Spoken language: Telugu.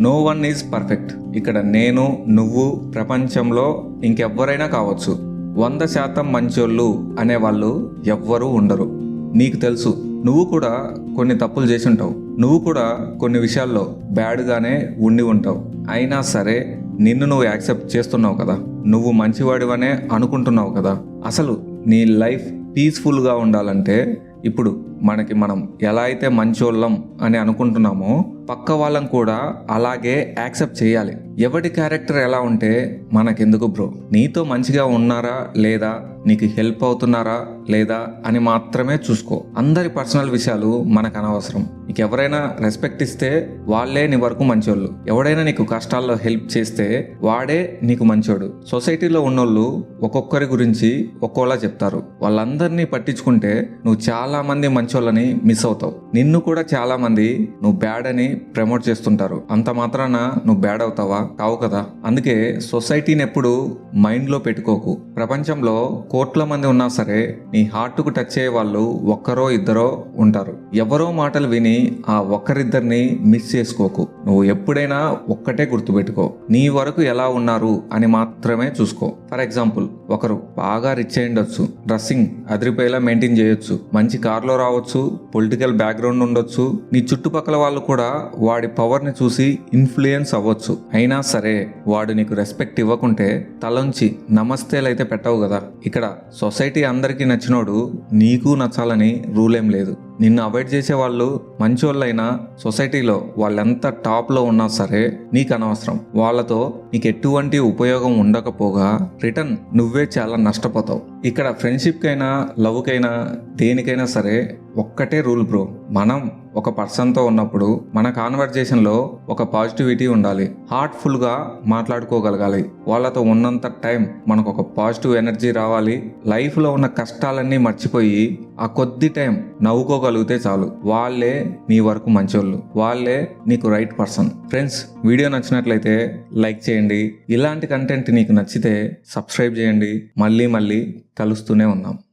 No one is perfect. ఇక్కడ నేను, నువ్వు, ప్రపంచంలో ఇంకెవ్వరైనా కావచ్చు. 100% మంచోళ్ళు అనేవాళ్ళు ఎవ్వరూ ఉండరు. నీకు తెలుసు, నువ్వు కూడా కొన్ని తప్పులు చేసి ఉంటావు. నువ్వు కూడా కొన్ని విషయాల్లో బ్యాడ్గానే ఉండి ఉంటావు. అయినా సరే నిన్ను నువ్వు యాక్సెప్ట్ చేస్తున్నావు కదా, నువ్వు మంచివాడివనే అనుకుంటున్నావు కదా. అసలు నీ లైఫ్ పీస్ఫుల్గా ఉండాలంటే ఇప్పుడు మనం ఎలా అయితే మంచోళ్ళం అని అనుకుంటున్నామో పక్క వాళ్ళం కూడా అలాగే యాక్సెప్ట్ చేయాలి. ఎవడి క్యారెక్టర్ ఎలా ఉంటే మనకెందుకు బ్రో? నీతో మంచిగా ఉన్నారా లేదా, నీకు హెల్ప్ అవుతున్నారా లేదా అని మాత్రమే చూసుకో. అందరి పర్సనల్ విషయాలు మనకు అనవసరం. నీకు ఎవరైనా రెస్పెక్ట్ ఇస్తే వాళ్ళే నీ వరకు మంచోళ్ళు. ఎవడైనా నీకు కష్టాల్లో హెల్ప్ చేస్తే వాడే నీకు మంచోడు. సొసైటీలో ఉన్నోళ్ళు ఒక్కొక్కరి గురించి ఒక్కోలా చెప్తారు. వాళ్ళందరినీ పట్టించుకుంటే నువ్వు చాలా మంది మంచోళ్ళని మిస్ అవుతావు. నిన్ను కూడా చాలా మంది నువ్వు బ్యాడ్ అని ప్రమోట్ చేస్తుంటారు. అంత మాత్రాన నువ్వు బ్యాడ్ అవుతావా? కావు కదా. అందుకే సొసైటీని ఎప్పుడు మైండ్లో పెట్టుకోకు. ప్రపంచంలో కోట్ల మంది ఉన్నా సరే నీ హార్ట్కు టచ్ అయ్యే వాళ్ళు ఒక్కరో ఇద్దరో ఉంటారు. ఎవరో మాటలు విని ఆ ఒక్కరిద్దరిని మిస్ చేసుకోకు. నువ్వు ఎప్పుడైనా ఒక్కటే గుర్తుపెట్టుకో, నీ వరకు ఎలా ఉన్నారు అని మాత్రమే చూసుకో. ఫర్ ఎగ్జాంపుల్, ఒకరు బాగా రిచ్ అయి ఉండొచ్చు, డ్రెస్సింగ్ అదిరిపోయేలా మెయింటైన్ చేయొచ్చు, మంచి కార్లో రావచ్చు, పొలిటికల్ బ్యాక్గ్రౌండ్ ఉండొచ్చు. నీ చుట్టుపక్కల వాళ్ళు కూడా వాడి పవర్ని చూసి ఇన్ఫ్లుయెన్స్ అవ్వచ్చు. అయినా సరే వాడు నీకు రెస్పెక్ట్ ఇవ్వకుంటే తలంచి నమస్తేలైతే పెట్టవు కదా. ఇక్కడ సొసైటీ అందరికీ నచ్చినోడు నీకు నచ్చాలని రూల్ ఏం లేదు. నిన్ను అవాయిడ్ చేసే వాళ్ళు మంచోళ్ళైనా సొసైటీలో వాళ్ళెంత టాప్లో ఉన్నా సరే నీకు అనవసరం. వాళ్ళతో నీకు ఎటువంటి ఉపయోగం ఉండకపోగా రిటర్న్ నువ్వే చాలా నష్టపోతావు. ఇక్కడ ఫ్రెండ్షిప్కైనా లవ్కైనా దేనికైనా సరే ఒక్కటే రూల్ బ్రో. మనం ఒక పర్సన్తో ఉన్నప్పుడు మన కాన్వర్జేషన్లో ఒక పాజిటివిటీ ఉండాలి. హార్ట్ఫుల్గా మాట్లాడుకోగలగాలి. వాళ్ళతో ఉన్నంత టైం మనకు ఒక పాజిటివ్ ఎనర్జీ రావాలి. లైఫ్లో ఉన్న కష్టాలన్నీ మర్చిపోయి ఆ కొద్ది టైం నవ్వుకోగలిగితే చాలు. వాళ్ళే నీ వరకు మంచోళ్ళు. వాళ్ళే నీకు రైట్ పర్సన్. ఫ్రెండ్స్, వీడియో నచ్చినట్లయితే లైక్ చేయండి. ఇలాంటి కంటెంట్ నీకు నచ్చితే సబ్స్క్రైబ్ చేయండి. మళ్ళీ కలుస్తూనే ఉన్నాం.